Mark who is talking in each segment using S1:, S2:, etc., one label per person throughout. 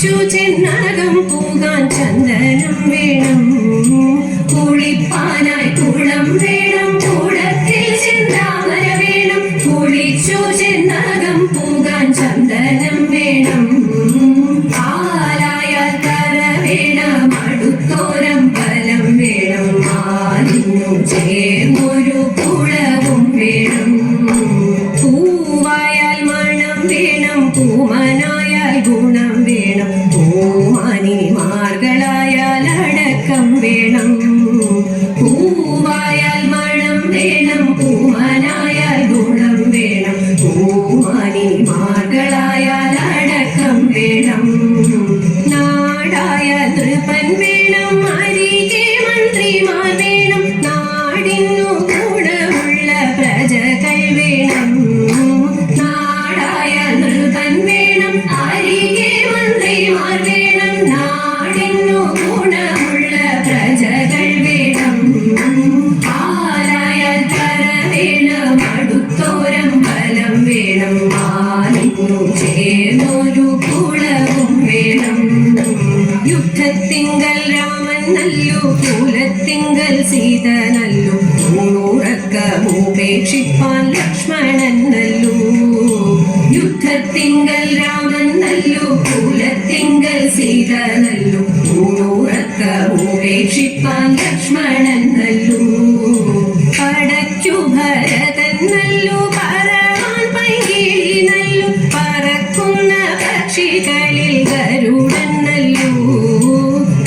S1: ചെന്നകം പോകാൻ ചന്ദനം വേണം, കുളിപ്പാനായി കുളം വേണം, കൂടത്തിൽ ചെന്താമര വേണം. കുളിച്ചു ചെന്നകം പോകാൻ ചന്ദനം വേണം, ആലായാൽ കര വേണം, അടുത്തോരം ഫലം വേണം, മാലിന്നു ചേർന്നൊരു കുളവും വേണം. പൂവായാൽ മണം വേണം, പൂമനായാൽ ഗുണം വേണം, പൂമാനിമാർകളായാൽ അടക്കം വേണം. പൂവായാൽ മണം വേണം, പൂമനായാൽ ഗുണം വേണം, പൂമാനിമാർകളായാൽ അടക്കം വേണം. നാടായാൽ നൃപൻ വേണം, അരികെ മന്ത്രിമാർ വേണം, നാടിനു ഗുണമുള്ള പ്രജകൾ വേണം. നാടായാൽ നൃപൻ വേണം, അരികെ മന്ത്രിമാർ വേണം, നാടിനു ഗുണമുള്ള പ്രജകൾ വേണം. ആലായാൽ കര വേണം, അടുത്തോരം ഫലം വേണം, മാലിന്നു ചേർന്നൊരു കുളവും വേണം. യുദ്ധത്തിങ്കൽ രാമൻ നല്ലു, കുലത്തിങ്കൽ സീത നല്ലു, ൂറക്കമുപേക്ഷിപ്പാൻ ലക്ഷ്മണൻ നല്ലു. യുദ്ധത്തിങ്കൽ രാമൻ നല്ലു, കുലത്തിങ്കൽ സീത നല്ലു, ൂറക്കമുപേക്ഷിപ്പാൻ ലക്ഷ്മണൻ നല്ലു. പടയ്ക്കു ഭരതൻ നല്ലു, പറവാൻ പൈകിളി നല്ലു, പറക്കുന്ന പക്ഷികളിൽ ഗരുഡൻ നല്ലു.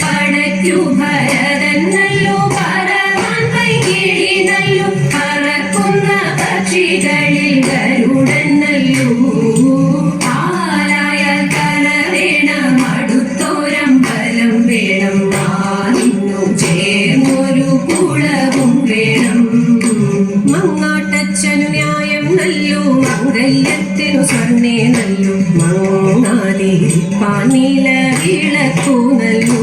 S1: പടയ്ക്കു ഭരതൻ നല്ലു, പറവാൻ പൈകിളി നല്ലു, പറക്കുന്ന പക്ഷികളിൽ ഗരുഡൻ നല്ലു. ആലായാൽ കര വേണം, അടുത്തോരം ഫലം വേണം, മാലിന്നു ചേർന്നൊരു കുളവും വേണം. മങ്ങാട്ടച്ഛനു ന്യായം നല്ലു, മംഗല്യത്തിനു സ്വർണ്ണേ നല്ലു, മങ്ങാതിരിപ്പാൻ നീല വിളക്കു നല്ലു.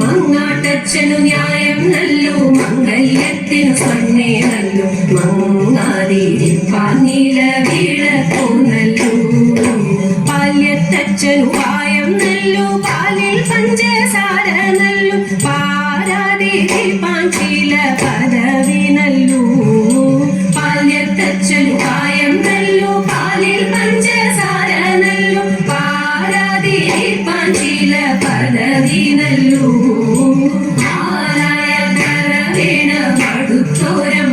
S1: മങ്ങാട്ടച്ഛനു ന്യായം നല്ലു, മംഗല്യത്തിനു സ്വർണ്ണേ നല്ലു, മങ്ങാതിരിപ്പാൻ നീല വിളക്കു നല്ലു. പാല്യത്തച്ഛനു പായം നല്ലു, പാലിൽ പഞ്ചസാര നല്ലു, പാരാതിരിപ്പാൻ ചില പദവി നല്ലു. പാല്യത്തച്ഛനു പായം നല്ലു, പാലിൽ പഞ്ചസാര നല്ലു, പാരാതിരിപ്പാൻ ചില പദവി നല്ലു. ആലായാൽ കര വേണം, അടുത്തോരം